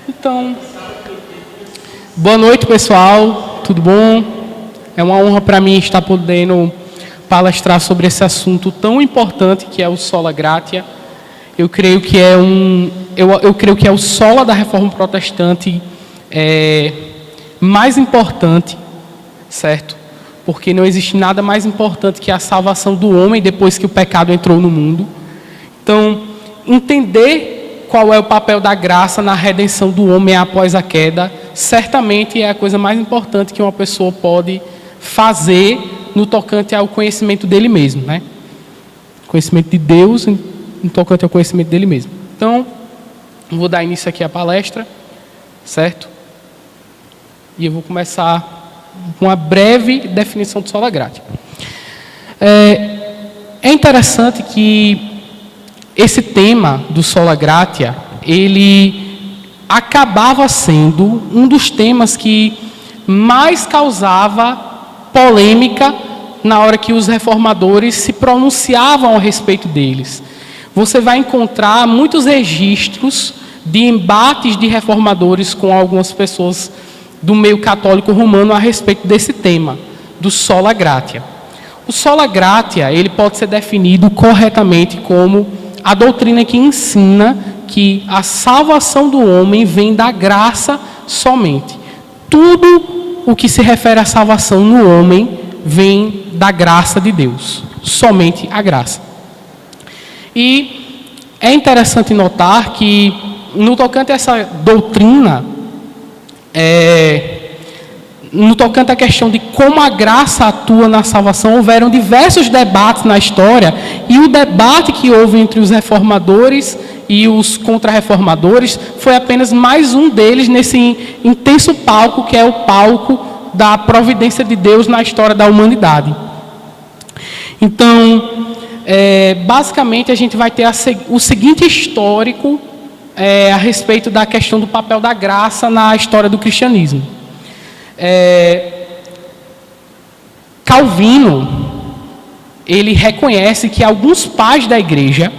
Então, boa noite, pessoal. Tudo bom? É uma honra para mim estar podendo palestrar sobre esse assunto tão importante que é o Sola Gratia. Eu creio que é o sola da Reforma Protestante mais importante, certo? Porque não existe nada mais importante que a salvação do homem depois que o pecado entrou no mundo. Então, entender qual é o papel da graça na redenção do homem após a queda, certamente é a coisa mais importante que uma pessoa pode fazer no tocante ao conhecimento dele mesmo, né? Conhecimento de Deus no tocante ao conhecimento dele mesmo. Então, vou dar início aqui à palestra, certo? E eu vou começar com uma breve definição do Sola Gratia. É interessante que esse tema do Sola Gratia, ele acabava sendo um dos temas que mais causava polêmica na hora que os reformadores se pronunciavam a respeito deles. Você vai encontrar muitos registros de embates de reformadores com algumas pessoas do meio católico romano a respeito desse tema, do Sola Gratia. O Sola Gratia, ele pode ser definido corretamente como a doutrina que ensina que a salvação do homem vem da graça somente. Tudo o que se refere à salvação no homem vem da graça de Deus, somente a graça. E é interessante notar que, no tocante a essa doutrina, no tocante à questão de como a graça atua na salvação, houveram diversos debates na história, e o debate que houve entre os reformadores e os contra-reformadores foi apenas mais um deles nesse intenso palco, que é o palco da providência de Deus na história da humanidade. Então, basicamente, a gente vai ter o seguinte histórico a respeito da questão do papel da graça na história do cristianismo. Calvino, ele reconhece que alguns pais da igreja,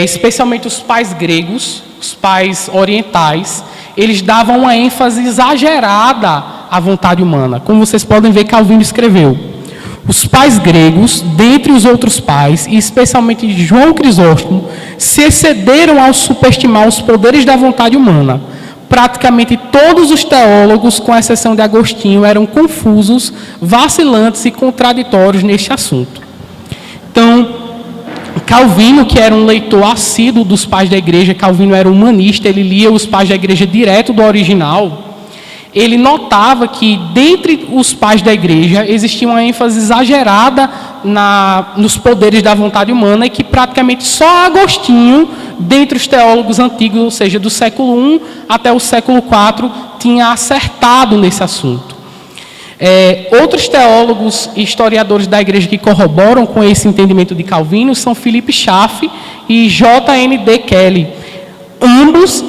especialmente os pais gregos, os pais orientais, eles davam uma ênfase exagerada à vontade humana. Como vocês podem ver, Calvino escreveu: os pais gregos, dentre os outros pais, e especialmente João Crisóstomo, se excederam ao superestimar os poderes da vontade humana. Praticamente todos os teólogos, com exceção de Agostinho, eram confusos, vacilantes e contraditórios neste assunto. Então, Calvino, que era um leitor assíduo dos pais da igreja, Calvino era humanista, ele lia os pais da igreja direto do original. Ele notava que, dentre os pais da igreja, existia uma ênfase exagerada nos poderes da vontade humana, e que praticamente só Agostinho, dentre os teólogos antigos, ou seja, do século I até o século IV, tinha acertado nesse assunto. Outros teólogos e historiadores da igreja que corroboram com esse entendimento de Calvino são Philip Schaff e J.N.D. Kelly. Ambos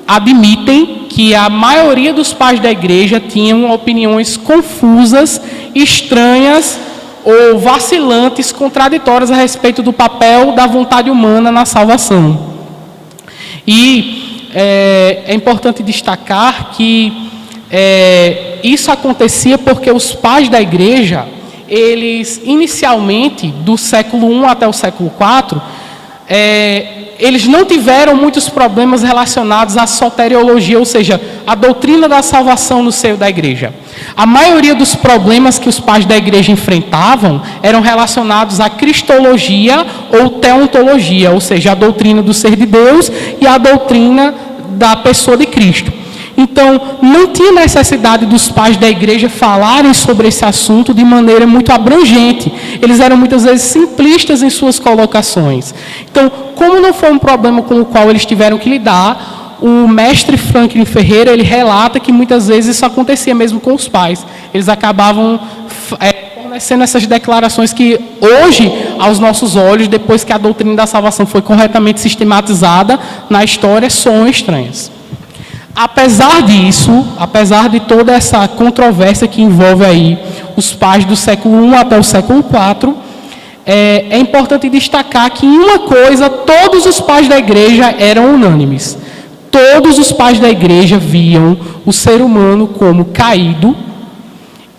admitem que a maioria dos pais da igreja tinham opiniões confusas, estranhas ou vacilantes, contraditórias a respeito do papel da vontade humana na salvação. E é importante destacar que isso acontecia porque os pais da igreja, eles inicialmente, do século I até o século IV, eles não tiveram muitos problemas relacionados à soteriologia, ou seja, a doutrina da salvação no seio da igreja. A maioria dos problemas que os pais da igreja enfrentavam eram relacionados à cristologia ou teontologia, ou seja, a doutrina do ser de Deus e a doutrina da pessoa de Cristo. Então, não tinha necessidade dos pais da igreja falarem sobre esse assunto de maneira muito abrangente. Eles eram muitas vezes simplistas em suas colocações. Então, como não foi um problema com o qual eles tiveram que lidar, o mestre Franklin Ferreira, ele relata que muitas vezes isso acontecia mesmo com os pais. Eles acabavam fornecendo essas declarações que hoje, aos nossos olhos, depois que a doutrina da salvação foi corretamente sistematizada na história, soam estranhas. Apesar disso, apesar de toda essa controvérsia que envolve aí os pais do século I até o século IV, é importante destacar que em uma coisa todos os pais da igreja eram unânimes. todos os pais da igreja viam o ser humano como caído,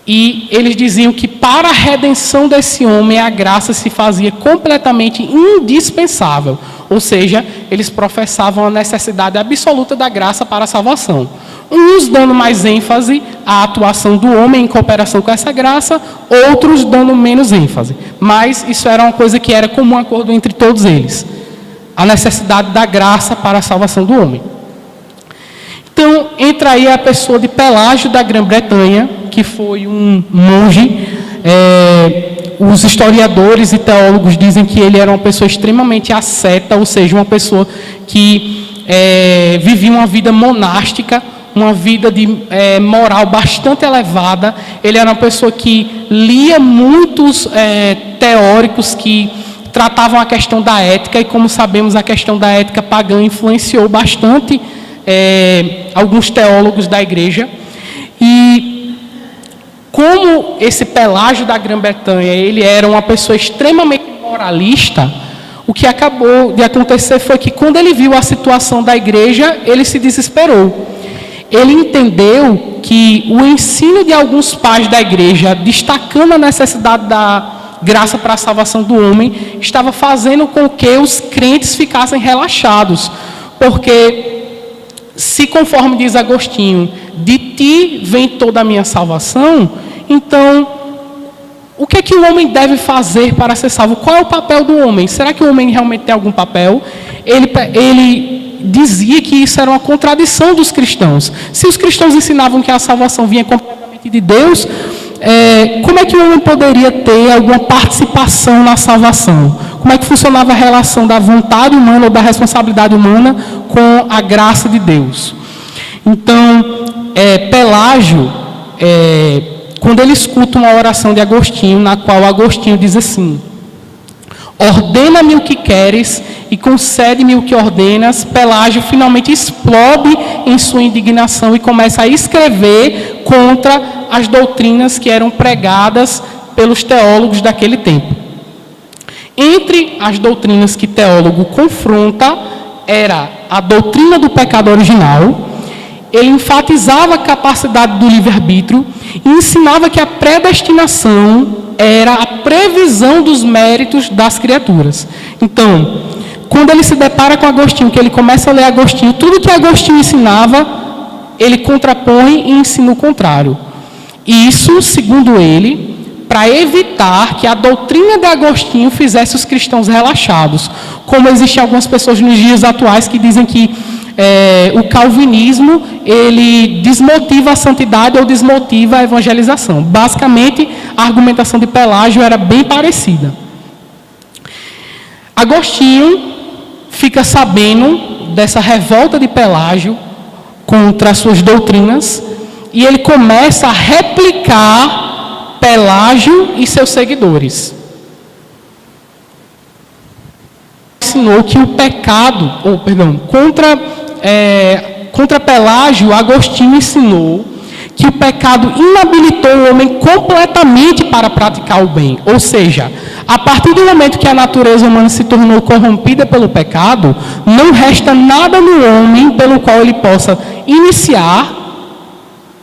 e eles diziam que para a redenção desse homem a graça se fazia completamente indispensável. Ou seja, eles professavam a necessidade absoluta da graça para a salvação. Uns dando mais ênfase à atuação do homem em cooperação com essa graça, outros dando menos ênfase. Mas isso era uma coisa que era comum acordo entre todos eles. A necessidade da graça para a salvação do homem. Então, entra aí a pessoa de Pelágio da Grã-Bretanha, que foi um monge. Os historiadores e teólogos dizem que ele era uma pessoa extremamente asceta, ou seja, uma pessoa que vivia uma vida monástica, uma vida de moral bastante elevada. Ele era uma pessoa que lia muitos teóricos que tratavam a questão da ética, e como sabemos, a questão da ética pagã influenciou bastante alguns teólogos da igreja. E como esse Pelágio da Grã-Bretanha, ele era uma pessoa extremamente moralista, o que acabou de acontecer foi que, quando ele viu a situação da igreja, ele se desesperou. Ele entendeu que o ensino de alguns pais da igreja, destacando a necessidade da graça para a salvação do homem, estava fazendo com que os crentes ficassem relaxados. Porque, se conforme diz Agostinho, de ti vem toda a minha salvação, então, o que é que o homem deve fazer para ser salvo? Qual é o papel do homem? Será que o homem realmente tem algum papel? Ele dizia que isso era uma contradição dos cristãos. Se os cristãos ensinavam que a salvação vinha completamente de Deus, como é que o homem poderia ter alguma participação na salvação? Como é que funcionava a relação da vontade humana ou da responsabilidade humana com a graça de Deus? Então, Pelágio, quando ele escuta uma oração de Agostinho, na qual Agostinho diz assim: ordena-me o que queres e concede-me o que ordenas, Pelágio finalmente explode em sua indignação e começa a escrever contra as doutrinas que eram pregadas pelos teólogos daquele tempo. Entre as doutrinas que teólogo confronta, era a doutrina do pecado original. Ele enfatizava a capacidade do livre-arbítrio e ensinava que a predestinação era a previsão dos méritos das criaturas. Então, quando ele se depara com Agostinho, que ele começa a ler Agostinho, tudo que Agostinho ensinava, ele contrapõe e ensina o contrário. E isso, segundo ele, para evitar que a doutrina de Agostinho fizesse os cristãos relaxados. Como existem algumas pessoas nos dias atuais que dizem que o calvinismo, ele desmotiva a santidade ou desmotiva a evangelização. Basicamente, a argumentação de Pelágio era bem parecida. Agostinho fica sabendo dessa revolta de Pelágio contra as suas doutrinas, e ele começa a replicar Pelágio e seus seguidores. Ensinou que o pecado, contra Pelágio, Agostinho ensinou que o pecado inabilitou o homem completamente para praticar o bem. Ou seja, a partir do momento que a natureza humana se tornou corrompida pelo pecado, não resta nada no homem pelo qual ele possa iniciar,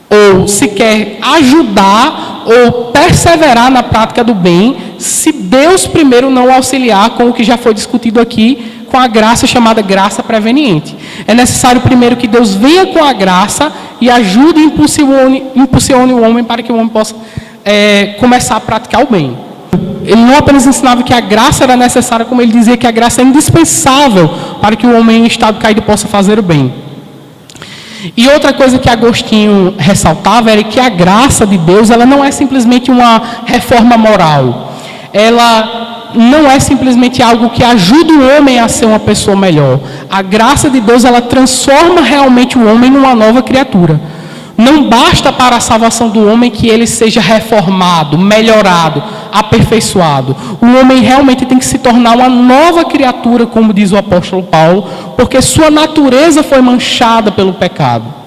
ou sequer ajudar, ou perseverar na prática do bem, se Deus primeiro não auxiliar com o que já foi discutido aqui, com a graça chamada graça preveniente. É necessário primeiro que Deus venha com a graça e ajude e impulsione o homem para que o homem possa começar a praticar o bem. Ele não apenas ensinava que a graça era necessária, como ele dizia que a graça é indispensável para que o homem em estado caído possa fazer o bem. E outra coisa que Agostinho ressaltava era que a graça de Deus, ela não é simplesmente uma reforma moral. Ela não é simplesmente algo que ajuda o homem a ser uma pessoa melhor. A graça de Deus, ela transforma realmente o homem numa nova criatura. Não basta para a salvação do homem que ele seja reformado, melhorado, aperfeiçoado. O homem realmente tem que se tornar uma nova criatura, como diz o apóstolo Paulo, porque sua natureza foi manchada pelo pecado.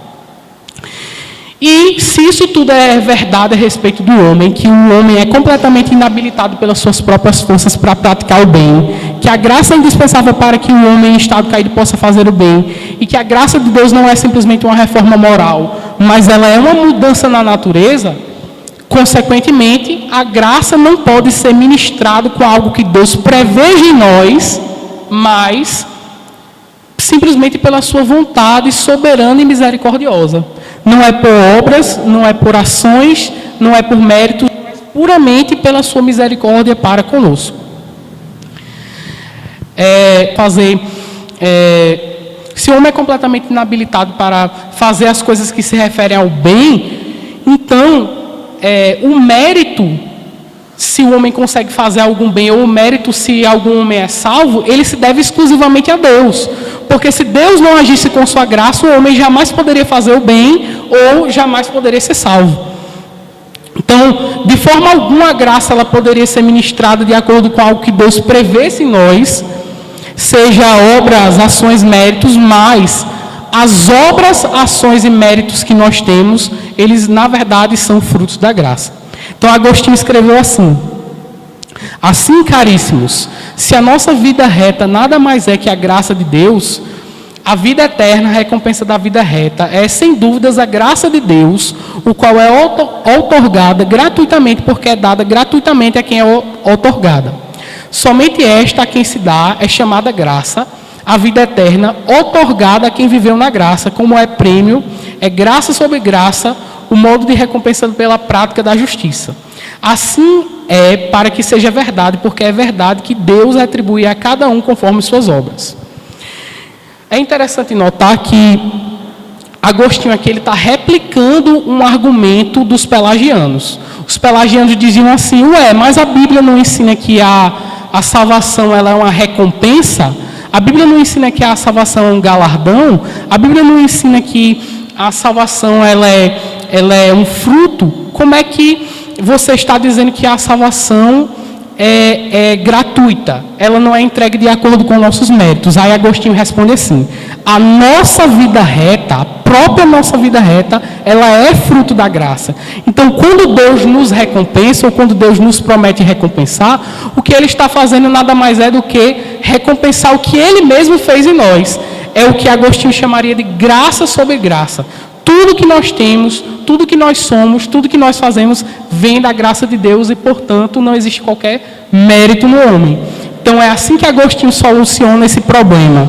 E se isso tudo é verdade a respeito do homem, que o homem é completamente inabilitado pelas suas próprias forças para praticar o bem, que a graça é indispensável para que o homem em estado caído possa fazer o bem, e que a graça de Deus não é simplesmente uma reforma moral, mas ela é uma mudança na natureza, consequentemente, a graça não pode ser ministrada com algo que Deus preveja em nós, mas simplesmente pela sua vontade soberana e misericordiosa. Não é por obras, não é por ações, não é por méritos, mas puramente pela sua misericórdia para conosco. Se o homem é completamente inabilitado para fazer as coisas que se referem ao bem, então o mérito, se o homem consegue fazer algum bem, ou o mérito se algum homem é salvo, ele se deve exclusivamente a Deus. Porque se Deus não agisse com sua graça, o homem jamais poderia fazer o bem, ou jamais poderia ser salvo. Então, de forma alguma, a graça ela poderia ser ministrada de acordo com algo que Deus prevesse em nós, seja obras, ações, méritos, mas as obras, ações e méritos que nós temos, eles na verdade são frutos da graça. Então Agostinho escreveu assim: assim, caríssimos, se a nossa vida reta nada mais é que a graça de Deus, a vida eterna, a recompensa da vida reta, é sem dúvidas a graça de Deus, o qual é outorgada gratuitamente, porque é dada gratuitamente a quem é outorgada. Somente esta a quem se dá é chamada graça, a vida eterna, outorgada a quem viveu na graça, como é prêmio, é graça sobre graça, o modo de recompensa pela prática da justiça. Assim é para que seja verdade, porque é verdade que Deus atribui a cada um conforme suas obras. É interessante notar que Agostinho aqui está replicando um argumento dos pelagianos. Os pelagianos diziam assim: mas a Bíblia não ensina que a salvação ela é uma recompensa? A Bíblia não ensina que a salvação é um galardão? A Bíblia não ensina que a salvação ela é um fruto? Como é que você está dizendo que a salvação é gratuita? Ela não é entregue de acordo com nossos méritos. Aí Agostinho responde assim: a nossa vida reta, a própria nossa vida reta, ela é fruto da graça. Então, quando Deus nos recompensa, ou quando Deus nos promete recompensar, o que Ele está fazendo nada mais é do que recompensar o que Ele mesmo fez em nós. É o que Agostinho chamaria de graça sobre graça. Tudo que nós temos, tudo que nós somos, tudo que nós fazemos, vem da graça de Deus e, portanto, não existe qualquer mérito no homem. Então, é assim que Agostinho soluciona esse problema.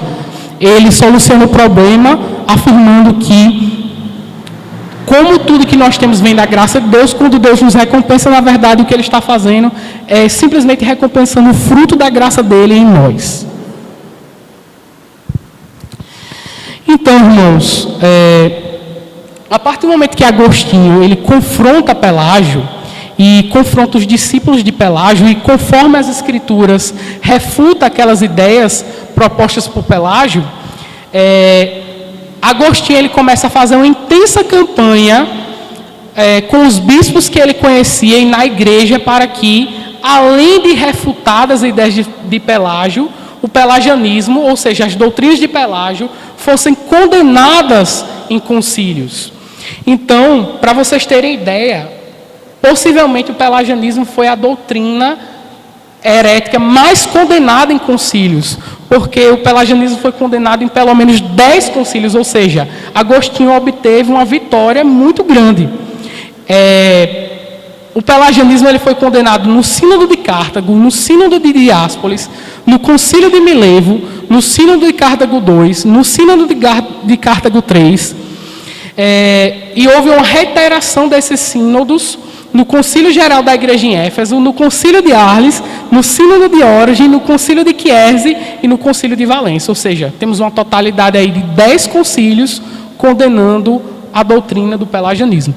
Ele soluciona o problema afirmando que, como tudo que nós temos vem da graça de Deus, quando Deus nos recompensa, na verdade, o que Ele está fazendo é simplesmente recompensando o fruto da graça dEle em nós. Então, irmãos, a partir do momento que Agostinho ele confronta Pelágio e confronta os discípulos de Pelágio e, conforme as Escrituras, refuta aquelas ideias propostas por Pelágio, Agostinho ele começa a fazer uma intensa campanha com os bispos que ele conhecia e na igreja para que, além de refutadas as ideias de Pelágio, o pelagianismo, ou seja, as doutrinas de Pelágio, fossem condenadas em concílios. Então, para vocês terem ideia, possivelmente o pelagianismo foi a doutrina herética mais condenada em concílios, porque o pelagianismo foi condenado em pelo menos 10 concílios, ou seja, Agostinho obteve uma vitória muito grande. O pelagianismo ele foi condenado no Sínodo de Cartago, no Sínodo de Diáspolis, no Concílio de Milevo, no Sínodo de Cartago II, no Sínodo de Cartago III, e houve uma reiteração desses sínodos no Concílio Geral da Igreja em Éfeso, no Concílio de Arles, no Sínodo de Origen, no Concílio de Chiesi e no Concílio de Valência. Ou seja, temos uma totalidade aí de 10 concílios condenando a doutrina do pelagianismo.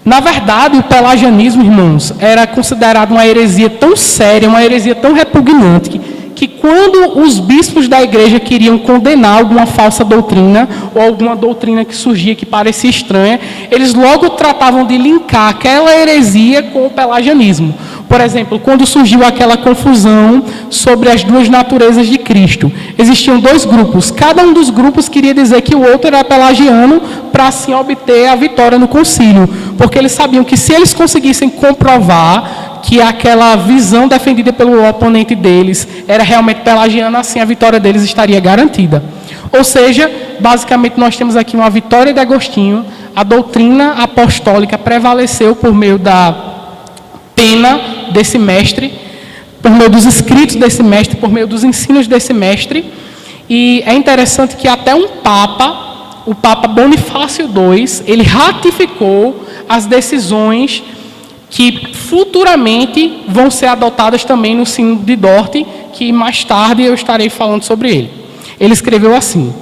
Na verdade, o pelagianismo, irmãos, era considerado uma heresia tão séria, uma heresia tão repugnante, que quando os bispos da igreja queriam condenar alguma falsa doutrina, ou alguma doutrina que surgia que parecia estranha, eles logo tratavam de linkar aquela heresia com o pelagianismo. Por exemplo, quando surgiu aquela confusão sobre as duas naturezas de Cristo, existiam 2 grupos. Cada um dos grupos queria dizer que o outro era pelagiano para assim obter a vitória no concílio, porque eles sabiam que se eles conseguissem comprovar que aquela visão defendida pelo oponente deles era realmente pelagiana, assim a vitória deles estaria garantida. Ou seja, basicamente, nós temos aqui uma vitória de Agostinho. A doutrina apostólica prevaleceu por meio da pena desse mestre, por meio dos escritos desse mestre, por meio dos ensinos desse mestre. E é interessante que até um Papa, o Papa Bonifácio II, ele ratificou as decisões que futuramente vão ser adotadas também no Sínodo de Dort, que mais tarde eu estarei falando sobre ele. Ele escreveu assim: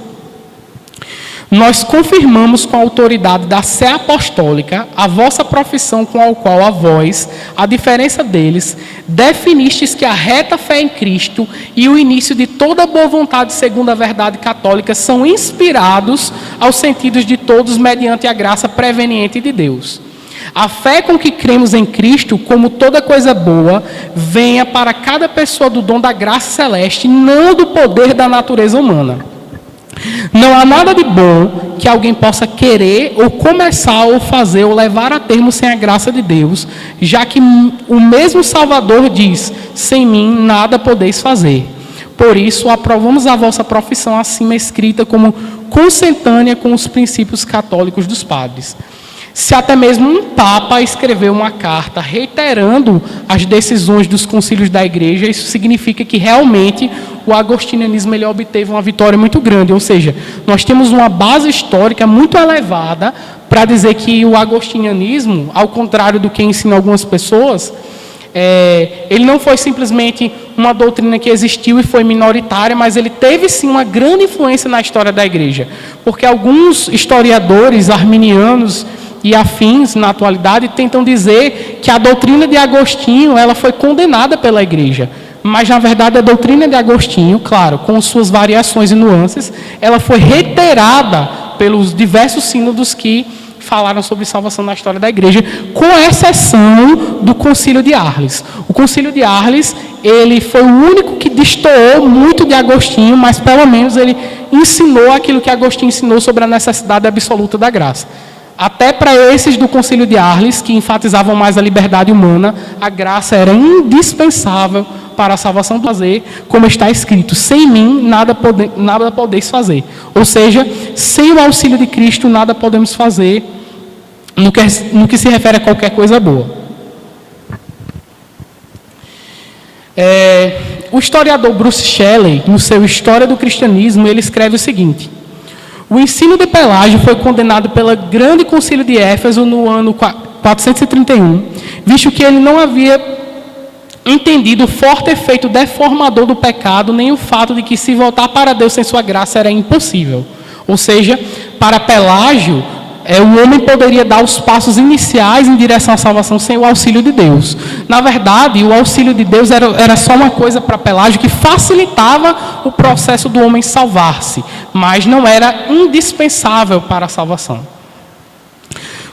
nós confirmamos com a autoridade da Sé Apostólica a vossa profissão, com a qual a vós, a diferença deles, definistes que a reta fé em Cristo e o início de toda boa vontade segundo a verdade católica são inspirados aos sentidos de todos mediante a graça preveniente de Deus. A fé com que cremos em Cristo, como toda coisa boa, venha para cada pessoa do dom da graça celeste, não do poder da natureza humana. Não há nada de bom que alguém possa querer, ou começar, ou fazer, ou levar a termo sem a graça de Deus, já que o mesmo Salvador diz: sem mim nada podeis fazer. Por isso, aprovamos a vossa profissão acima escrita como consentânea com os princípios católicos dos padres. Se até mesmo um Papa escreveu uma carta reiterando as decisões dos concílios da Igreja, isso significa que realmente o agostinianismo ele obteve uma vitória muito grande. Ou seja, nós temos uma base histórica muito elevada para dizer que o agostinianismo, ao contrário do que ensinam algumas pessoas, ele não foi simplesmente uma doutrina que existiu e foi minoritária, mas ele teve sim uma grande influência na história da Igreja. Porque alguns historiadores arminianos e afins, na atualidade, tentam dizer que a doutrina de Agostinho ela foi condenada pela Igreja. Mas, na verdade, a doutrina de Agostinho, claro, com suas variações e nuances, ela foi reiterada pelos diversos sínodos que falaram sobre salvação na história da Igreja, com exceção do Concílio de Arles. O Concílio de Arles, ele foi o único que destoou muito de Agostinho, mas, pelo menos, ele ensinou aquilo que Agostinho ensinou sobre a necessidade absoluta da graça. Até para esses do Concílio de Arles, que enfatizavam mais a liberdade humana, a graça era indispensável para a salvação do fazer, como está escrito: sem mim nada podeis fazer. Ou seja, sem o auxílio de Cristo nada podemos fazer no que se refere a qualquer coisa boa. O historiador Bruce Shelley, no seu História do Cristianismo, ele escreve o seguinte: o ensino de Pelágio foi condenado pelo Grande Concílio de Éfeso no ano 431, visto que ele não havia entendido o forte efeito deformador do pecado, nem o fato de que se voltar para Deus sem sua graça era impossível. Ou seja, para Pelágio, o homem poderia dar os passos iniciais em direção à salvação sem o auxílio de Deus. Na verdade, o auxílio de Deus era só uma coisa para Pelágio que facilitava o processo do homem salvar-se, mas não era indispensável para a salvação.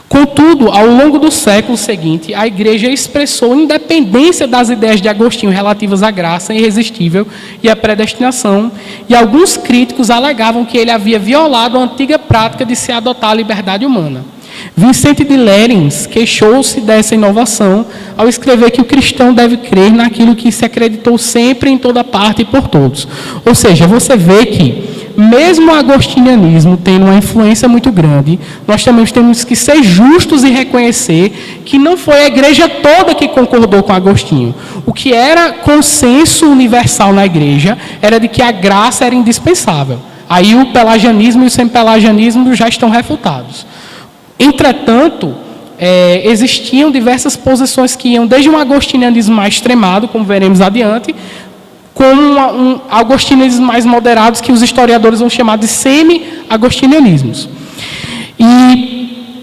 Contudo, ao longo do século seguinte, a Igreja expressou independência das ideias de Agostinho relativas à graça irresistível e à predestinação, e alguns críticos alegavam que ele havia violado a antiga prática de se adotar a liberdade humana. Vicente de Lérins queixou-se dessa inovação ao escrever que o cristão deve crer naquilo que se acreditou sempre, em toda parte e por todos. Ou seja, você vê que mesmo o agostinianismo tendo uma influência muito grande, nós também temos que ser justos e reconhecer que não foi a igreja toda que concordou com Agostinho. O que era consenso universal na igreja era de que a graça era indispensável. Aí o pelagianismo e o sempelagianismo já estão refutados. Entretanto, existiam diversas posições que iam desde um agostinianismo mais extremado, como veremos adiante, com agostinianismos mais moderados, que os historiadores vão chamar de semi-agostinianismos. E,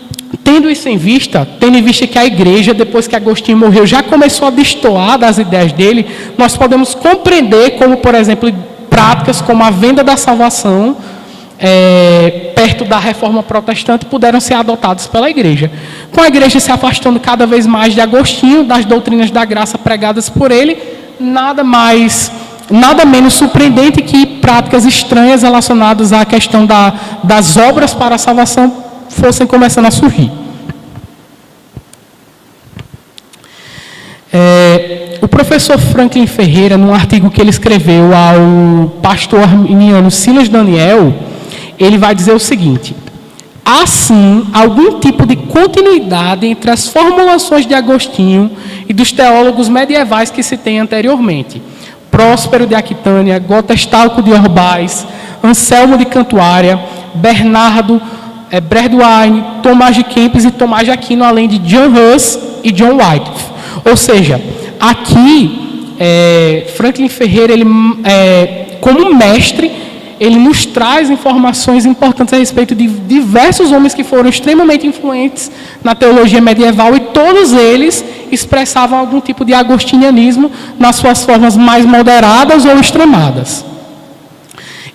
tendo isso em vista, tendo em vista que a igreja, depois que Agostinho morreu, já começou a destoar das ideias dele, nós podemos compreender como, por exemplo, práticas como a venda da salvação, perto da reforma protestante, puderam ser adotadas pela igreja. Com a igreja se afastando cada vez mais de Agostinho, das doutrinas da graça pregadas por ele, nada menos surpreendente que práticas estranhas relacionadas à questão das obras para a salvação fossem começando a surgir. O professor Franklin Ferreira, num artigo que ele escreveu ao pastor arminiano Silas Daniel, ele vai dizer o seguinte: há sim algum tipo de continuidade entre as formulações de Agostinho e dos teólogos medievais que citei anteriormente. Próspero de Aquitânia, Gotestalco de Orbais, Anselmo de Cantuária, Bernardo Bradwine, Tomás de Kempis e Tomás de Aquino, além de John Huss e John Wycliffe. Ou seja, aqui, Franklin Ferreira, ele, como mestre, ele nos traz informações importantes a respeito de diversos homens que foram extremamente influentes na teologia medieval, e todos eles expressavam algum tipo de agostinianismo nas suas formas mais moderadas ou extremadas.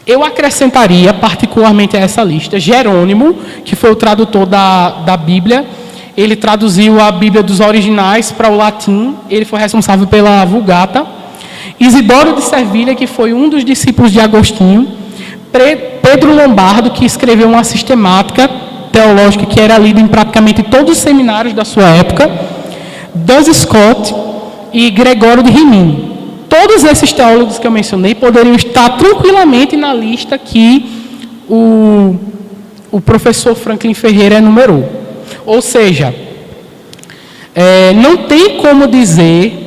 Eu acrescentaria, particularmente a essa lista, Jerônimo, que foi o tradutor da Bíblia. Ele traduziu a Bíblia dos originais para o latim, ele foi responsável pela Vulgata. Isidoro de Servilha, que foi um dos discípulos de Agostinho. Pedro Lombardo, que escreveu uma sistemática teológica que era lida em praticamente todos os seminários da sua época. Duns Scott e Gregório de Rimini. Todos esses teólogos que eu mencionei poderiam estar tranquilamente na lista que o professor Franklin Ferreira enumerou. Ou seja, não tem como dizer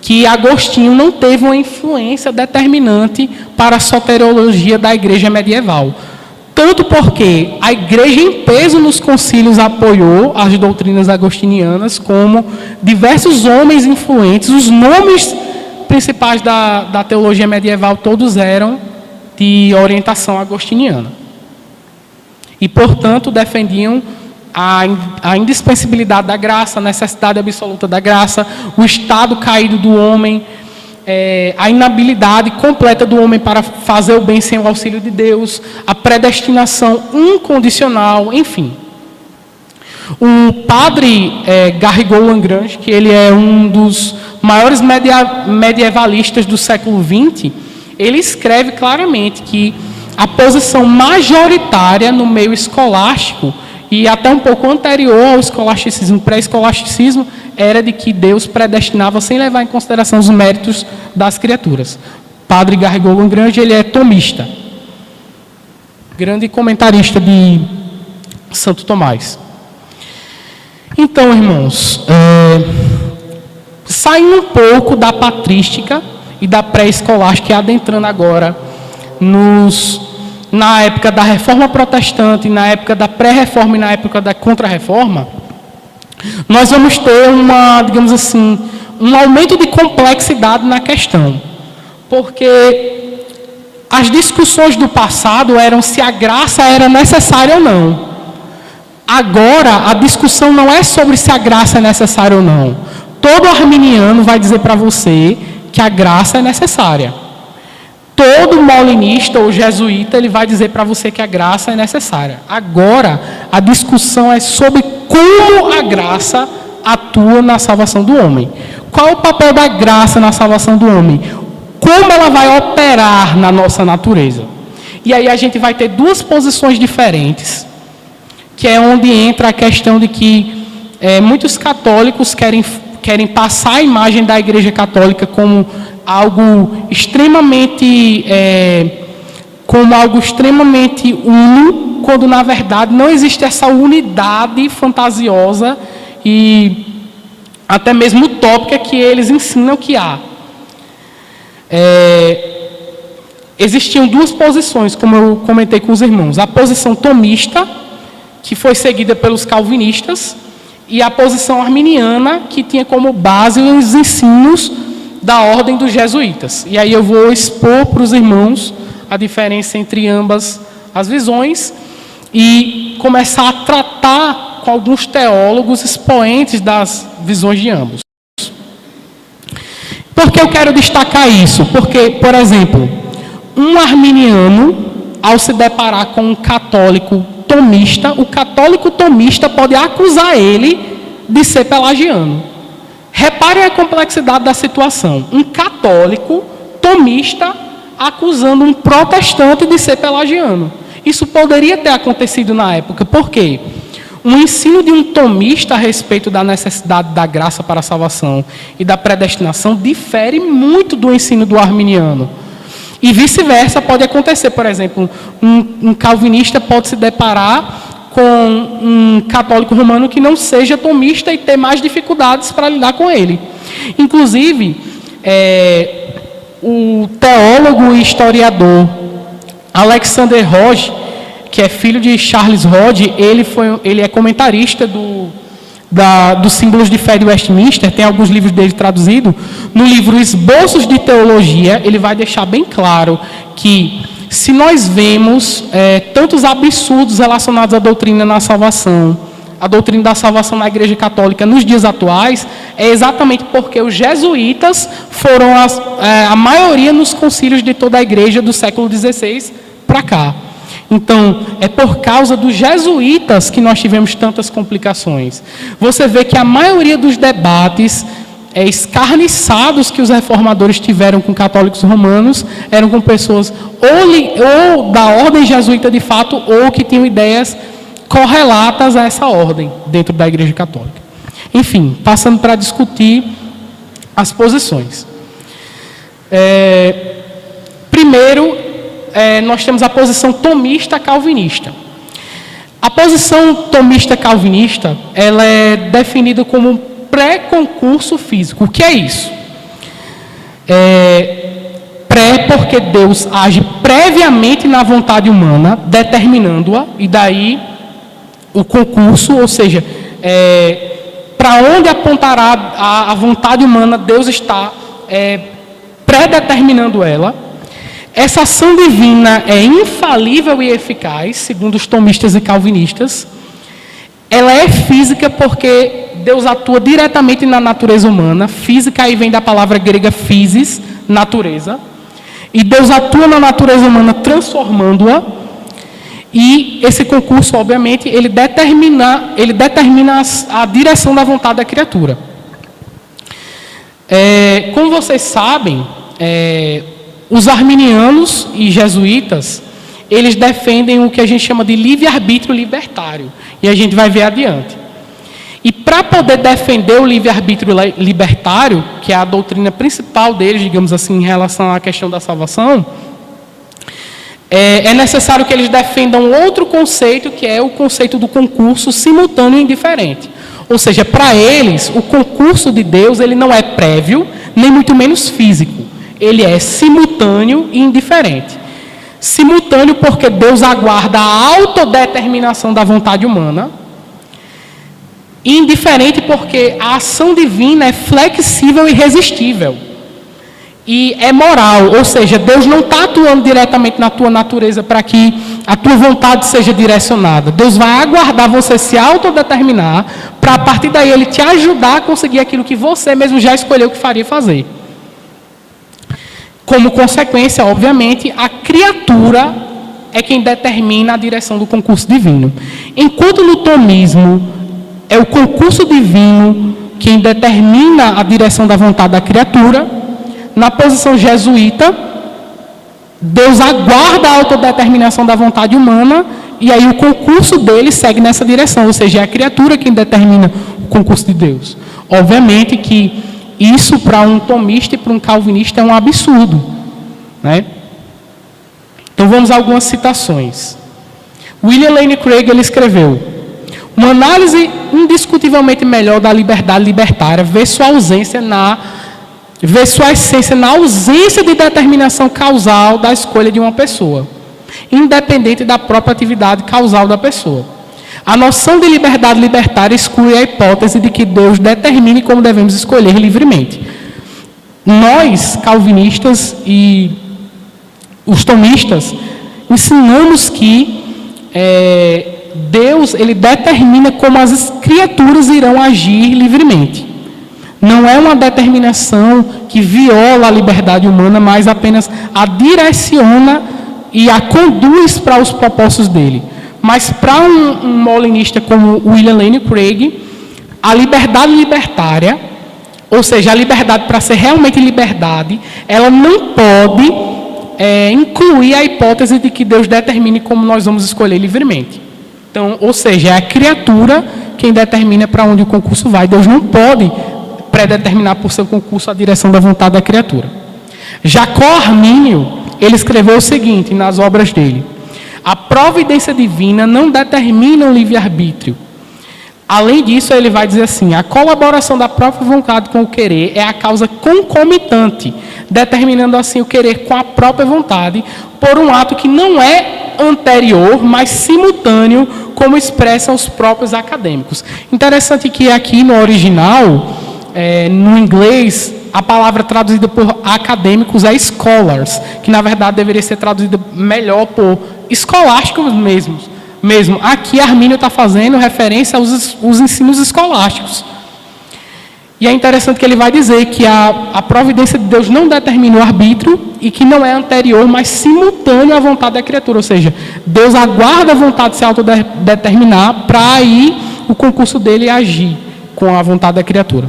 que Agostinho não teve uma influência determinante para a soteriologia da igreja medieval. Tanto porque a igreja em peso nos concílios apoiou as doutrinas agostinianas, como diversos homens influentes, os nomes principais da teologia medieval todos eram de orientação agostiniana. E, portanto, defendiam a indispensabilidade da graça, a necessidade absoluta da graça, o estado caído do homem, a inabilidade completa do homem para fazer o bem sem o auxílio de Deus, a predestinação incondicional, enfim. O padre Garrigou Lagrange, que ele é um dos maiores medievalistas do século XX, ele escreve claramente que a posição majoritária no meio escolástico, e até um pouco anterior ao escolasticismo, pré-escolasticismo, era de que Deus predestinava sem levar em consideração os méritos das criaturas. Padre Garrigou Lagrange, ele é tomista, grande comentarista de Santo Tomás. Então, irmãos, saindo um pouco da patrística e da pré-escolástica e adentrando agora na época da Reforma Protestante, na época da pré-reforma e na época da contra-reforma, nós vamos ter digamos assim, um aumento de complexidade na questão. Porque as discussões do passado eram se a graça era necessária ou não. Agora, a discussão não é sobre se a graça é necessária ou não. Todo arminiano vai dizer para você que a graça é necessária. Todo molinista ou jesuíta, ele vai dizer para você que a graça é necessária. Agora, a discussão é sobre como a graça atua na salvação do homem. Qual é o papel da graça na salvação do homem? Como ela vai operar na nossa natureza? E aí a gente vai ter duas posições diferentes, que é onde entra a questão de que muitos católicos querem passar a imagem da Igreja Católica como algo extremamente uno, quando na verdade não existe essa unidade fantasiosa e até mesmo utópica que eles ensinam que há. Existiam duas posições, como eu comentei com os irmãos: a posição tomista, que foi seguida pelos calvinistas, e a posição arminiana, que tinha como base os ensinos da ordem dos jesuítas. E aí eu vou expor para os irmãos a diferença entre ambas as visões e começar a tratar com alguns teólogos expoentes das visões de ambos. Por que eu quero destacar isso? Porque, por exemplo, um arminiano, ao se deparar com um católico tomista, o católico tomista pode acusar ele de ser pelagiano. Reparem a complexidade da situação. Um católico tomista acusando um protestante de ser pelagiano. Isso poderia ter acontecido na época. Por quê? O ensino de um tomista a respeito da necessidade da graça para a salvação e da predestinação difere muito do ensino do arminiano. E vice-versa, pode acontecer, por exemplo, um calvinista pode se deparar com um católico romano que não seja tomista e ter mais dificuldades para lidar com ele. Inclusive, o teólogo e historiador Alexander Hodge, que é filho de Charles Hodge, ele é comentarista dos símbolos de fé de Westminster, tem alguns livros dele traduzidos. No livro Esboços de Teologia, ele vai deixar bem claro que, se nós vemos tantos absurdos relacionados à doutrina na salvação, a doutrina da salvação na Igreja Católica nos dias atuais, é exatamente porque os jesuítas foram a maioria nos concílios de toda a Igreja do século XVI para cá. Então, é por causa dos jesuítas que nós tivemos tantas complicações. Você vê que a maioria dos debates escarniçados que os reformadores tiveram com católicos romanos eram com pessoas ou da ordem jesuíta de fato, ou que tinham ideias correlatas a essa ordem dentro da Igreja Católica. Enfim, passando para discutir as posições. Primeiro, nós temos a posição tomista calvinista. A posição tomista calvinista, ela é definida como pré-concurso físico. O que é isso? Pré porque Deus age previamente na vontade humana, determinando-a, e daí o concurso, ou seja, para onde apontará a vontade humana, Deus está predeterminando ela. Essa ação divina é infalível e eficaz, segundo os tomistas e calvinistas. Ela é física porque Deus atua diretamente na natureza humana. Física aí vem da palavra grega physis, natureza. E Deus atua na natureza humana transformando-a. E esse concurso, obviamente, ele determina a direção da vontade da criatura. Como vocês sabem, os arminianos e jesuítas, eles defendem o que a gente chama de livre-arbítrio libertário. E a gente vai ver adiante. E para poder defender o livre-arbítrio libertário, que é a doutrina principal deles, digamos assim, em relação à questão da salvação, é necessário que eles defendam outro conceito, que é o conceito do concurso simultâneo e indiferente. Ou seja, para eles, o concurso de Deus ele não é prévio, nem muito menos físico. Ele é simultâneo e indiferente. Simultâneo porque Deus aguarda a autodeterminação da vontade humana. E indiferente porque a ação divina é flexível e irresistível. E é moral, ou seja, Deus não está atuando diretamente na tua natureza para que a tua vontade seja direcionada. Deus vai aguardar você se autodeterminar para a partir daí Ele te ajudar a conseguir aquilo que você mesmo já escolheu que faria fazer. Como consequência, obviamente, a criatura é quem determina a direção do concurso divino. Enquanto no tomismo é o concurso divino quem determina a direção da vontade da criatura, na posição jesuíta, Deus aguarda a autodeterminação da vontade humana e aí o concurso dele segue nessa direção, ou seja, é a criatura quem determina o concurso de Deus. Obviamente que isso para um tomista e para um calvinista é um absurdo, né? Então vamos a algumas citações. William Lane Craig ele escreveu: uma análise indiscutivelmente melhor da liberdade libertária vê sua essência na ausência de determinação causal da escolha de uma pessoa, independente da própria atividade causal da pessoa. A noção de liberdade libertária exclui a hipótese de que Deus determine como devemos escolher livremente. Nós, calvinistas e os tomistas, ensinamos que Deus ele determina como as criaturas irão agir livremente. Não é uma determinação que viola a liberdade humana, mas apenas a direciona e a conduz para os propósitos dele. Mas para um molinista como William Lane Craig, a liberdade libertária, ou seja, a liberdade para ser realmente liberdade, ela não pode incluir a hipótese de que Deus determine como nós vamos escolher livremente. Então, ou seja, é a criatura quem determina para onde o concurso vai. Deus não pode predeterminar por seu concurso a direção da vontade da criatura. Jacó Armínio, ele escreveu o seguinte nas obras dele: a providência divina não determina o livre-arbítrio. Além disso, ele vai dizer assim: a colaboração da própria vontade com o querer é a causa concomitante, determinando assim o querer com a própria vontade, por um ato que não é anterior, mas simultâneo, como expressam os próprios acadêmicos. Interessante que aqui no original, no inglês, a palavra traduzida por acadêmicos é scholars, que na verdade deveria ser traduzida melhor por escolásticos mesmo. Aqui Armínio está fazendo referência aos ensinos escolásticos. E é interessante que ele vai dizer que a providência de Deus não determina o arbítrio e que não é anterior, mas simultâneo à vontade da criatura. Ou seja, Deus aguarda a vontade de se autodeterminar para aí o concurso dele agir com a vontade da criatura.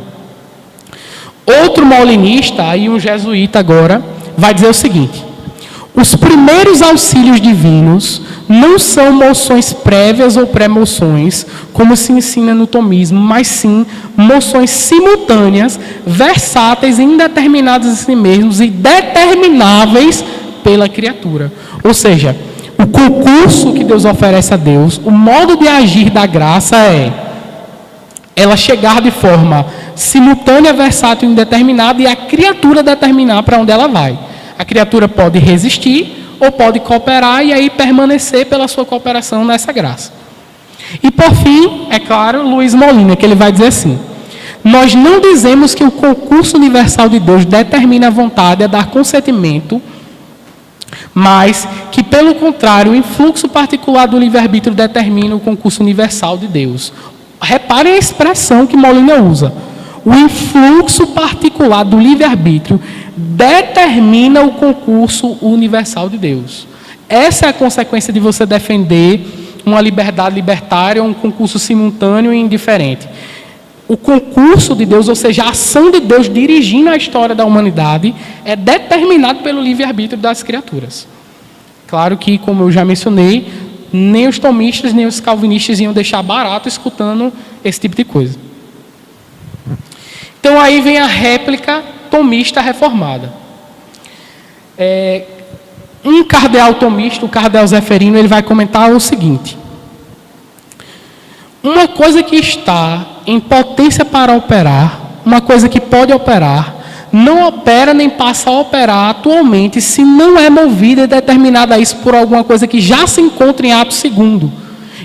Outro maulinista, aí um jesuíta agora, vai dizer o seguinte: os primeiros auxílios divinos não são moções prévias ou pré-moções, como se ensina no tomismo, mas sim moções simultâneas, versáteis e indeterminadas em si mesmos e determináveis pela criatura. Ou seja, o concurso que Deus oferece a Deus, o modo de agir da graça é ela chegar de forma simultânea, versátil e indeterminada, e a criatura determinar para onde ela vai. A criatura pode resistir ou pode cooperar e aí permanecer pela sua cooperação nessa graça. E por fim, é claro, Luiz Molina, que ele vai dizer assim: nós não dizemos que o concurso universal de Deus determina a vontade a dar consentimento, mas que, pelo contrário, o influxo particular do livre-arbítrio determina o concurso universal de Deus. Reparem a expressão que Molina usa: o influxo particular do livre-arbítrio determina o concurso universal de Deus. Essa é a consequência de você defender uma liberdade libertária, um concurso simultâneo e indiferente. O concurso de Deus, ou seja, a ação de Deus dirigindo a história da humanidade, é determinado pelo livre-arbítrio das criaturas. Claro que, como eu já mencionei, nem os tomistas, nem os calvinistas iam deixar barato escutando esse tipo de coisa. Então aí vem a réplica tomista reformada. Um cardeal tomista, o cardeal Zeferino, ele vai comentar o seguinte: uma coisa que está em potência para operar, uma coisa que pode operar, não opera nem passa a operar atualmente se não é movida e determinada a isso por alguma coisa que já se encontra em ato segundo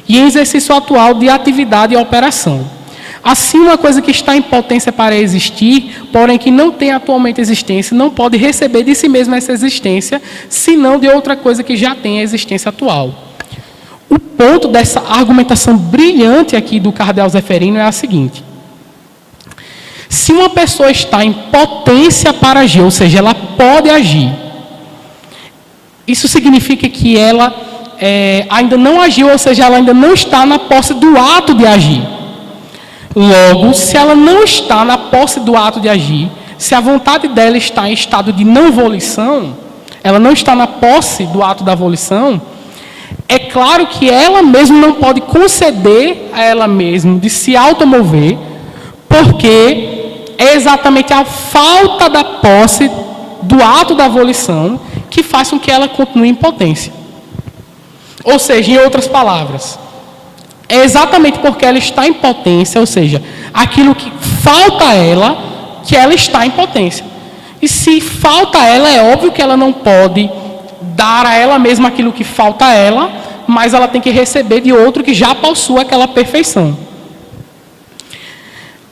e em exercício atual de atividade e operação. Assim, uma coisa que está em potência para existir, porém que não tem atualmente existência, não pode receber de si mesma essa existência, senão de outra coisa que já tem a existência atual. O ponto dessa argumentação brilhante aqui do cardeal Zeferino é a seguinte: se uma pessoa está em potência para agir, ou seja, ela pode agir, isso significa que ela ainda não agiu, ou seja, ela ainda não está na posse do ato de agir. Logo, se ela não está na posse do ato de agir, se a vontade dela está em estado de não volição, ela não está na posse do ato da volição, é claro que ela mesma não pode conceder a ela mesma de se automover, porque é exatamente a falta da posse do ato da volição que faz com que ela continue em potência. Ou seja, em outras palavras, é exatamente porque ela está em potência, ou seja, aquilo que falta a ela, que ela está em potência. E se falta a ela, é óbvio que ela não pode dar a ela mesma aquilo que falta a ela, mas ela tem que receber de outro que já possua aquela perfeição.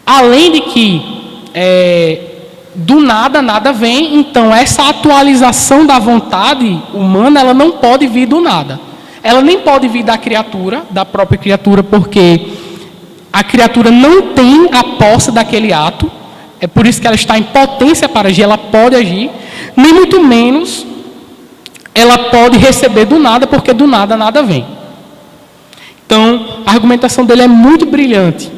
Além de que, do nada, nada vem, então essa atualização da vontade humana, ela não pode vir do nada. Ela nem pode vir da criatura, da própria criatura, porque a criatura não tem a posse daquele ato, é por isso que ela está em potência para agir, ela pode agir, nem muito menos ela pode receber do nada, porque do nada nada vem. Então, a argumentação dele é muito brilhante.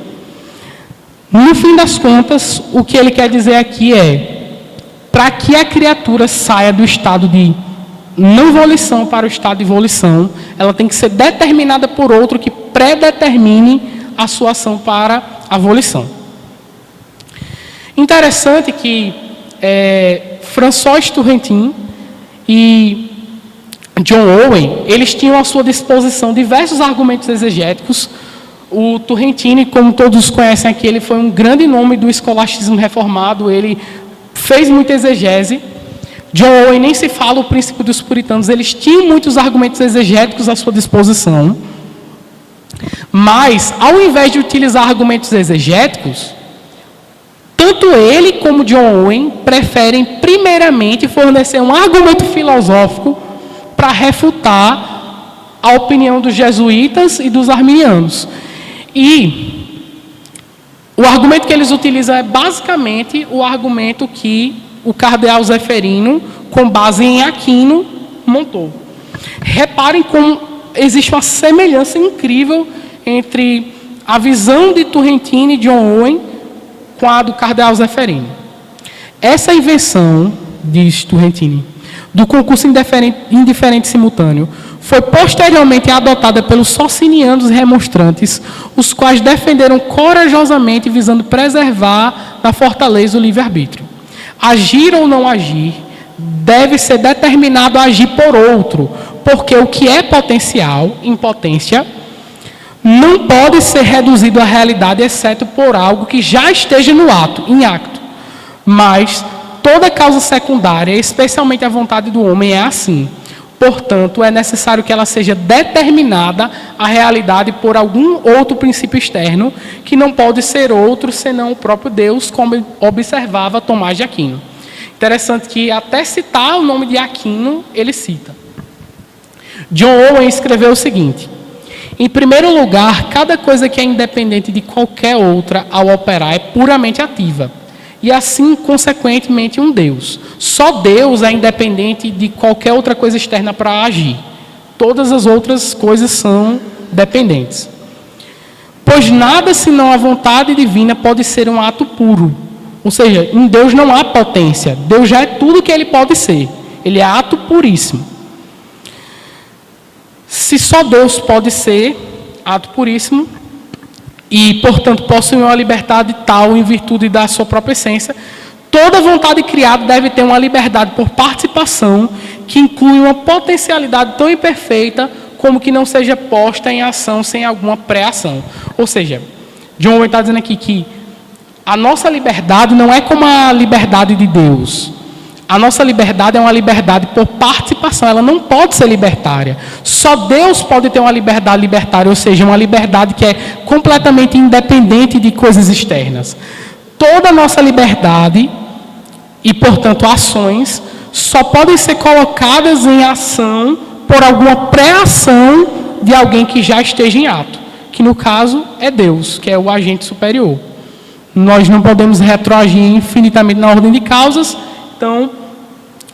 No fim das contas, o que ele quer dizer aqui é, para que a criatura saia do estado de não volição para o estado de volição, ela tem que ser determinada por outro que predetermine a sua ação para a volição. Interessante que François Turretin e John Owen, eles tinham à sua disposição diversos argumentos exegéticos. O Turrentini, como todos conhecem aqui, ele foi um grande nome do escolasticismo reformado, ele fez muita exegese. John Owen nem se fala, o princípio dos puritanos, eles tinham muitos argumentos exegéticos à sua disposição, mas, ao invés de utilizar argumentos exegéticos, tanto ele como John Owen preferem primeiramente fornecer um argumento filosófico para refutar a opinião dos jesuítas e dos arminianos. E o argumento que eles utilizam é basicamente o argumento que o cardeal Zeferino, com base em Aquino, montou. Reparem como existe uma semelhança incrível entre a visão de Turrentini e John Owen com a do cardeal Zeferino. Essa invenção, diz Turrentini, do concurso indiferente simultâneo, foi posteriormente adotada pelos socinianos e remonstrantes, os quais defenderam corajosamente visando preservar na fortaleza o livre-arbítrio. Agir ou não agir deve ser determinado a agir por outro, porque o que é potencial, em potência, não pode ser reduzido à realidade, exceto por algo que já esteja no ato, em acto. Mas toda causa secundária, especialmente a vontade do homem, é assim. Portanto, é necessário que ela seja determinada à realidade por algum outro princípio externo, que não pode ser outro senão o próprio Deus, como observava Tomás de Aquino. Interessante que até citar o nome de Aquino, ele cita. John Owen escreveu o seguinte: em primeiro lugar, cada coisa que é independente de qualquer outra ao operar é puramente ativa. E assim, consequentemente, um Deus. Só Deus é independente de qualquer outra coisa externa para agir. Todas as outras coisas são dependentes. Pois nada senão a vontade divina pode ser um ato puro. Ou seja, em Deus não há potência. Deus já é tudo que ele pode ser. Ele é ato puríssimo. Se só Deus pode ser ato puríssimo, e, portanto, possui uma liberdade tal em virtude da sua própria essência, toda vontade criada deve ter uma liberdade por participação que inclui uma potencialidade tão imperfeita como que não seja posta em ação sem alguma pré-ação. Ou seja, John Owen está dizendo aqui que a nossa liberdade não é como a liberdade de Deus. A nossa liberdade é uma liberdade por participação, ela não pode ser libertária. Só Deus pode ter uma liberdade libertária, ou seja, uma liberdade que é completamente independente de coisas externas. Toda a nossa liberdade, e portanto ações, só podem ser colocadas em ação por alguma pré-ação de alguém que já esteja em ato, que no caso é Deus, que é o agente superior. Nós não podemos retroagir infinitamente na ordem de causas. Então,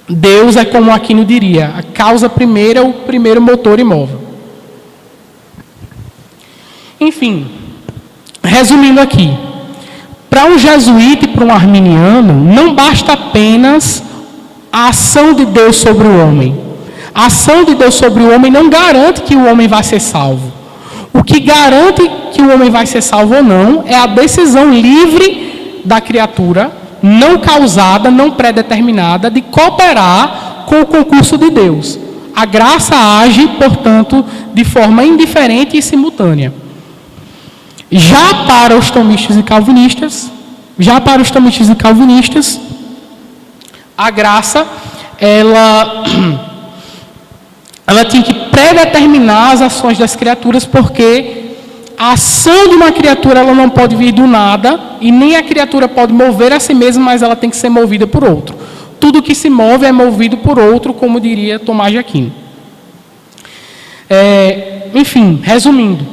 Deus é como Aquino diria, a causa primeira é o primeiro motor imóvel. Enfim, resumindo aqui, para um jesuíta e para um arminiano, não basta apenas a ação de Deus sobre o homem. A ação de Deus sobre o homem não garante que o homem vai ser salvo. O que garante que o homem vai ser salvo ou não é a decisão livre da criatura, não causada, não pré-determinada, de cooperar com o concurso de Deus. A graça age, portanto, de forma indiferente e simultânea. Já para os tomistas e calvinistas, a graça, ela tinha que predeterminar as ações das criaturas, porque a ação de uma criatura ela não pode vir do nada, e nem a criatura pode mover a si mesma, mas ela tem que ser movida por outro. Tudo que se move é movido por outro, como diria Tomás de Aquino. Enfim, resumindo,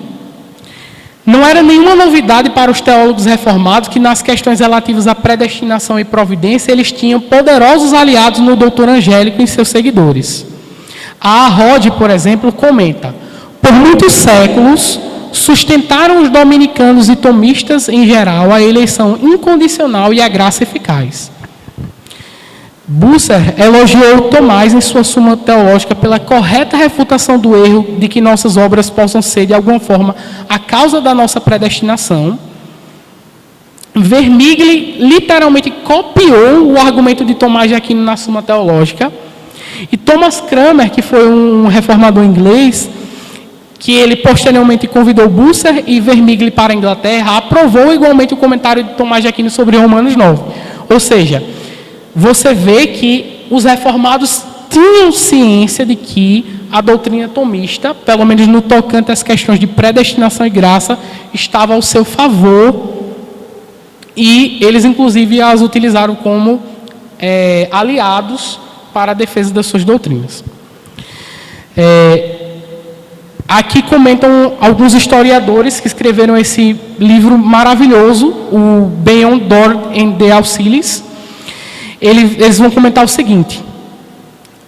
não era nenhuma novidade para os teólogos reformados que nas questões relativas à predestinação e providência, eles tinham poderosos aliados no doutor Angélico e seus seguidores. A Rod, por exemplo, comenta: por muitos séculos, sustentaram os dominicanos e tomistas em geral a eleição incondicional e a graça eficaz. Busser elogiou Tomás em sua Suma Teológica pela correta refutação do erro de que nossas obras possam ser, de alguma forma, a causa da nossa predestinação. Vermigli literalmente copiou o argumento de Tomás de Aquino na Suma Teológica, E Thomas Cranmer, que foi um reformador inglês, que ele posteriormente convidou Busser e Vermigli para a Inglaterra, aprovou igualmente o comentário de Tomás de Aquino sobre Romanos 9. Ou seja, você vê que os reformados tinham ciência de que a doutrina tomista, pelo menos no tocante às questões de predestinação e graça, estava ao seu favor, e eles inclusive as utilizaram como aliados para a defesa das suas doutrinas. Aqui comentam alguns historiadores que escreveram esse livro maravilhoso, o Beyond Door and the Auxilies. Eles vão comentar o seguinte: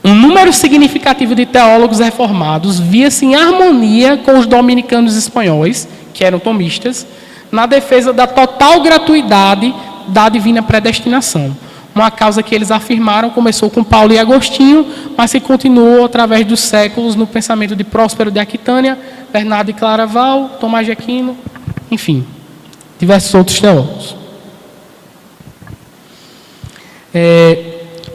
um número significativo de teólogos reformados via-se em harmonia com os dominicanos espanhóis, que eram tomistas, na defesa da total gratuidade da divina predestinação. Uma causa que eles afirmaram começou com Paulo e Agostinho, mas se continuou através dos séculos no pensamento de Próspero de Aquitânia, Bernardo de Claraval, Tomás de Aquino, enfim, diversos outros teólogos.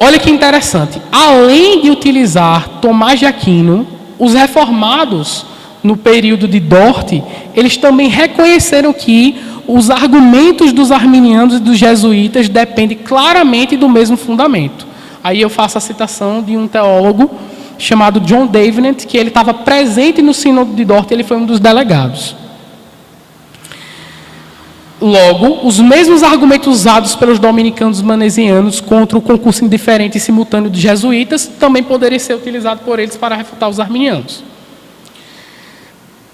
Olha que interessante. Além de utilizar Tomás de Aquino, os reformados, no período de Dort, eles também reconheceram que os argumentos dos arminianos e dos jesuítas dependem claramente do mesmo fundamento. Aí eu faço a citação de um teólogo chamado John Davenant, que ele estava presente no sínodo de Dort, ele foi um dos delegados. Logo, os mesmos argumentos usados pelos dominicanos manesianos contra o concurso indiferente e simultâneo dos jesuítas também poderiam ser utilizados por eles para refutar os arminianos.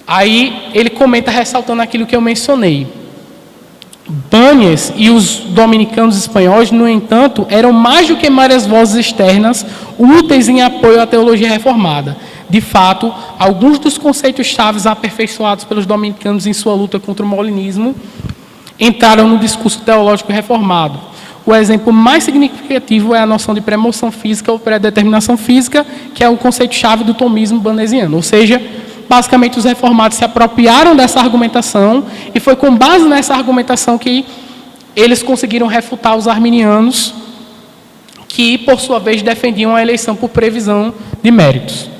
Aí ele comenta ressaltando aquilo que eu mencionei. Banhes e os dominicanos espanhóis, no entanto, eram mais do que várias vozes externas úteis em apoio à teologia reformada. De fato, alguns dos conceitos chaves aperfeiçoados pelos dominicanos em sua luta contra o molinismo entraram no discurso teológico reformado. O exemplo mais significativo é a noção de premoção física ou predeterminação física, que é o conceito-chave do tomismo banesiano. Ou seja, basicamente os reformados se apropriaram dessa argumentação e foi com base nessa argumentação que eles conseguiram refutar os arminianos, que, por sua vez, defendiam a eleição por previsão de méritos.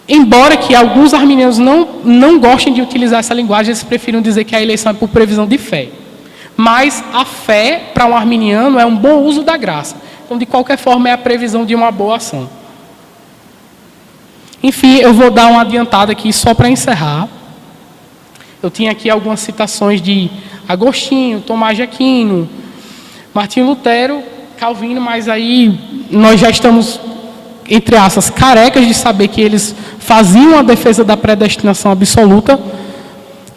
Embora que alguns arminianos não gostem de utilizar essa linguagem, eles prefiram dizer que a eleição é por previsão de fé. Mas a fé, para um arminiano, é um bom uso da graça. Então, de qualquer forma, é a previsão de uma boa ação. Enfim, eu vou dar uma adiantada aqui só para encerrar. Eu tinha aqui algumas citações de Agostinho, Tomás de Aquino, Martinho Lutero, Calvino, mas aí nós já estamos, entre aspas, carecas de saber que eles faziam a defesa da predestinação absoluta.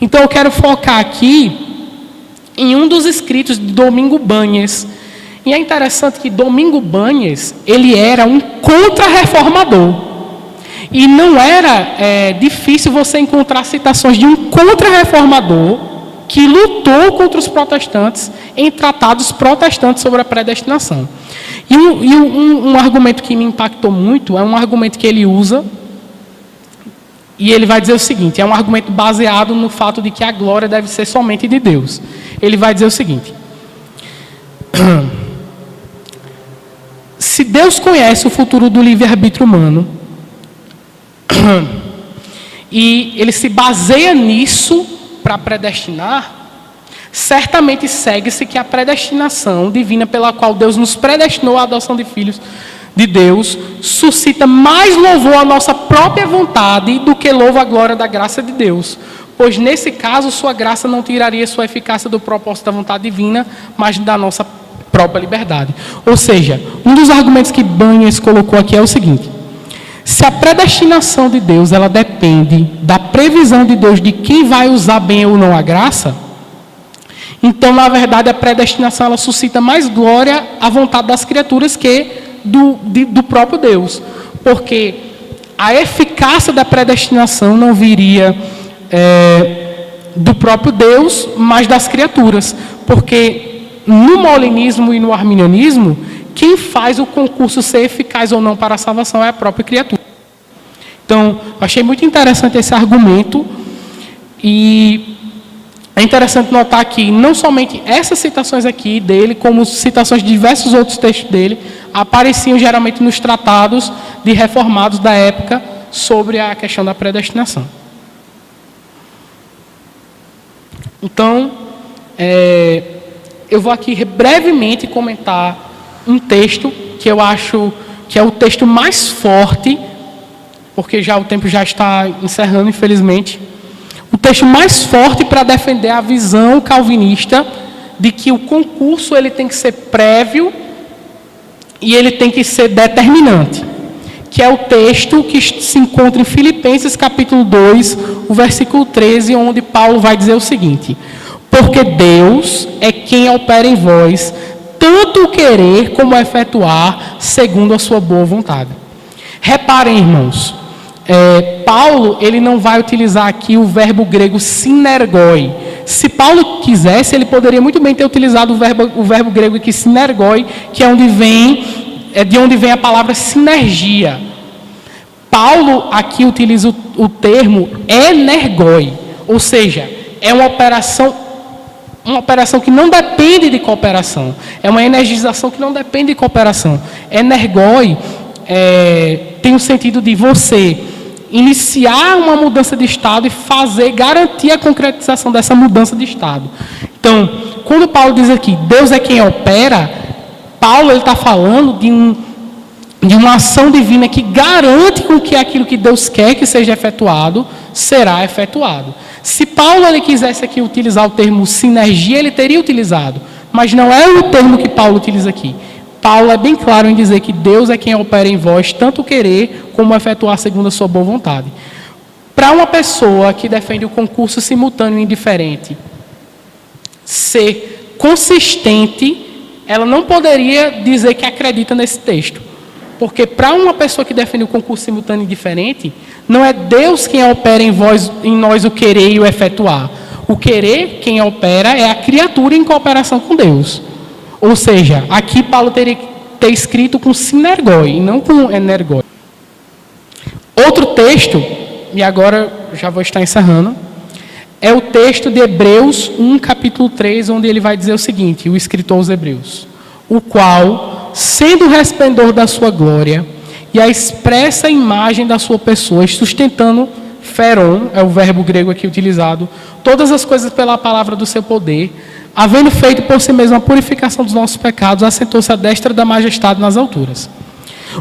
Então eu quero focar aqui em um dos escritos de Domingo Banhes. E é interessante que Domingo Banhes, ele era um contra-reformador. E não era difícil você encontrar citações de um contra-reformador que lutou contra os protestantes em tratados protestantes sobre a predestinação. E um argumento que me impactou muito é um argumento que ele usa, e ele vai dizer o seguinte, é um argumento baseado no fato de que a glória deve ser somente de Deus. Ele vai dizer o seguinte: se Deus conhece o futuro do livre-arbítrio humano, e ele se baseia nisso para predestinar, certamente segue-se que a predestinação divina pela qual Deus nos predestinou à adoção de filhos de Deus suscita mais louvor à nossa própria vontade do que louva a glória da graça de Deus, pois nesse caso sua graça não tiraria sua eficácia do propósito da vontade divina, mas da nossa própria liberdade. Ou seja, um dos argumentos que Banhes colocou aqui é o seguinte: se a predestinação de Deus ela depende da previsão de Deus de quem vai usar bem ou não a graça, então, na verdade, a predestinação ela suscita mais glória à vontade das criaturas que do próprio Deus. Porque a eficácia da predestinação não viria do próprio Deus, mas das criaturas. Porque no molinismo e no arminianismo, quem faz o concurso ser eficaz ou não para a salvação é a própria criatura. Então, achei muito interessante esse argumento. E é interessante notar que não somente essas citações aqui dele, como citações de diversos outros textos dele, apareciam geralmente nos tratados de reformados da época sobre a questão da predestinação. Então, eu vou aqui brevemente comentar um texto que eu acho que é o texto mais forte, porque já o tempo já está encerrando, infelizmente. O texto mais forte para defender a visão calvinista de que o concurso ele tem que ser prévio e ele tem que ser determinante, que é o texto que se encontra em Filipenses capítulo 2, o versículo 13, onde Paulo vai dizer o seguinte: porque Deus é quem opera em vós, tanto o querer como efetuar, segundo a sua boa vontade. Reparem, irmãos, Paulo ele não vai utilizar aqui o verbo grego sinergoi. Se Paulo quisesse, ele poderia muito bem ter utilizado o verbo grego aqui sinergoi, que é de onde vem a palavra sinergia. Paulo aqui utiliza o termo energoi, ou seja, é uma operação que não depende de cooperação. É uma energização que não depende de cooperação. Energoi tem o sentido de você iniciar uma mudança de estado e garantir a concretização dessa mudança de estado. Então, quando Paulo diz aqui, Deus é quem opera, Paulo está falando de uma ação divina que garante com que aquilo que Deus quer que seja efetuado, será efetuado. Se Paulo ele quisesse aqui utilizar o termo sinergia, ele teria utilizado, mas não é o termo que Paulo utiliza aqui. Paulo é bem claro em dizer que Deus é quem opera em vós, tanto querer como efetuar segundo a sua boa vontade. Para uma pessoa que defende o concurso simultâneo e indiferente ser consistente, ela não poderia dizer que acredita nesse texto. Porque para uma pessoa que defende o concurso simultâneo e indiferente, não é Deus quem opera em nós o querer e o efetuar. O querer, quem opera, é a criatura em cooperação com Deus. Ou seja, aqui Paulo teria que ter escrito com sinergoi e não com energoi. Outro texto, e agora já vou estar encerrando, é o texto de Hebreus 1, capítulo 3, onde ele vai dizer o seguinte, o escritor aos Hebreus: o qual, sendo o resplendor da sua glória e a expressa imagem da sua pessoa, sustentando feron, é o verbo grego aqui utilizado, todas as coisas pela palavra do seu poder, havendo feito por si mesmo a purificação dos nossos pecados, assentou-se à destra da majestade nas alturas.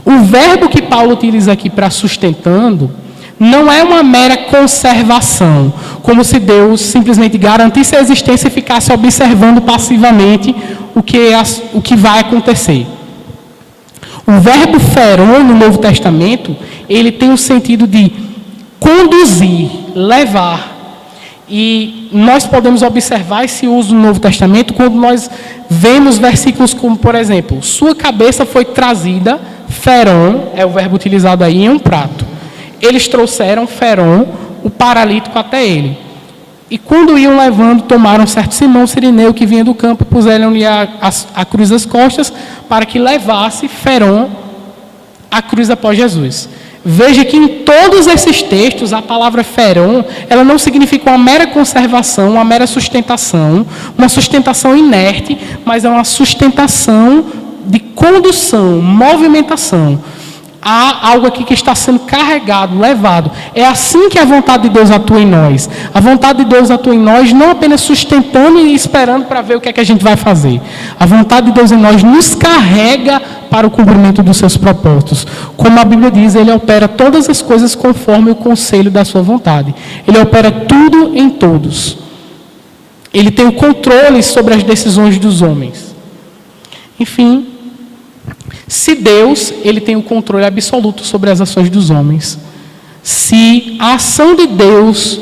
O verbo que Paulo utiliza aqui para sustentando não é uma mera conservação, como se Deus simplesmente garantisse a existência e ficasse observando passivamente o que vai acontecer. O verbo feron no Novo Testamento, ele tem o sentido de conduzir, levar. E nós podemos observar esse uso no Novo Testamento quando nós vemos versículos como, por exemplo, sua cabeça foi trazida, feron, é o verbo utilizado aí, em um prato. Eles trouxeram feron, o paralítico, até ele. E quando iam levando, tomaram certo Simão Cirineu, que vinha do campo, e puseram-lhe a cruz às costas, para que levasse feron a cruz após Jesus. Veja que em todos esses textos, a palavra feron, ela não significa uma mera conservação, uma mera sustentação, uma sustentação inerte, mas é uma sustentação de condução, movimentação. Há algo aqui que está sendo carregado, levado. É assim que a vontade de Deus atua em nós. A vontade de Deus atua em nós não apenas sustentando e esperando para ver o que é que a gente vai fazer. A vontade de Deus em nós nos carrega para o cumprimento dos seus propósitos. Como a Bíblia diz, Ele opera todas as coisas conforme o conselho da sua vontade. Ele opera tudo em todos. Ele tem o controle sobre as decisões dos homens. Enfim, se Deus, Ele tem o controle absoluto sobre as ações dos homens, se a ação de Deus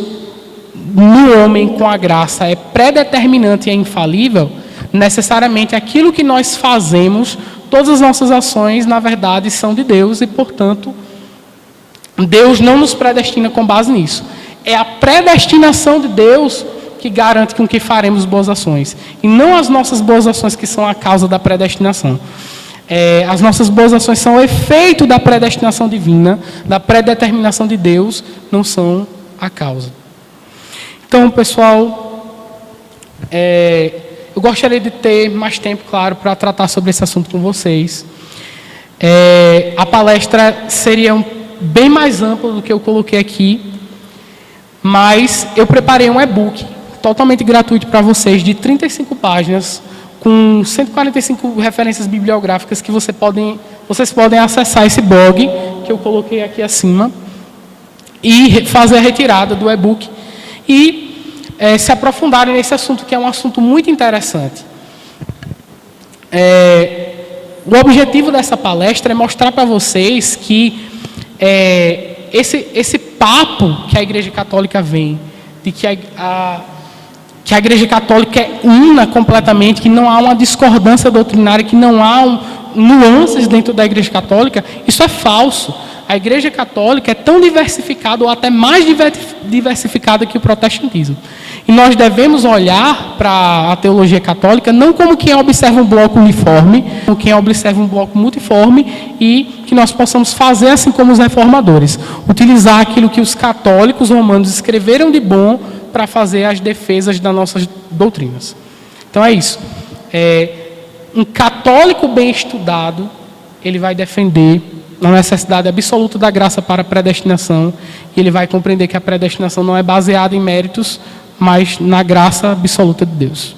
no homem com a graça é predeterminante e é infalível, necessariamente aquilo que nós fazemos, todas as nossas ações, na verdade, são de Deus e, portanto, Deus não nos predestina com base nisso. É a predestinação de Deus que garante com que faremos boas ações, e não as nossas boas ações que são a causa da predestinação. As nossas boas ações são o efeito da predestinação divina, da predeterminação de Deus, não são a causa. Então, pessoal, Eu gostaria de ter mais tempo, claro, para tratar sobre esse assunto com vocês. A palestra seria bem mais ampla do que eu coloquei aqui, mas eu preparei um e-book totalmente gratuito para vocês, de 35 páginas, com 145 referências bibliográficas que vocês podem acessar esse blog que eu coloquei aqui acima e fazer a retirada do e-book e se aprofundarem nesse assunto, que é um assunto muito interessante. O objetivo dessa palestra é mostrar para vocês que esse papo que a Igreja Católica vem, de que a Igreja Católica é una completamente, que não há uma discordância doutrinária, que não há nuances dentro da Igreja Católica, isso é falso. A Igreja Católica é tão diversificada, ou até mais diversificada que o protestantismo. E nós devemos olhar para a teologia católica não como quem observa um bloco uniforme, como quem observa um bloco multiforme, e que nós possamos fazer assim como os reformadores, utilizar aquilo que os católicos romanos escreveram de bom para fazer as defesas das nossas doutrinas. Então é isso. Um católico bem estudado, ele vai defender a necessidade absoluta da graça para a predestinação, e ele vai compreender que a predestinação não é baseada em méritos, mas na graça absoluta de Deus.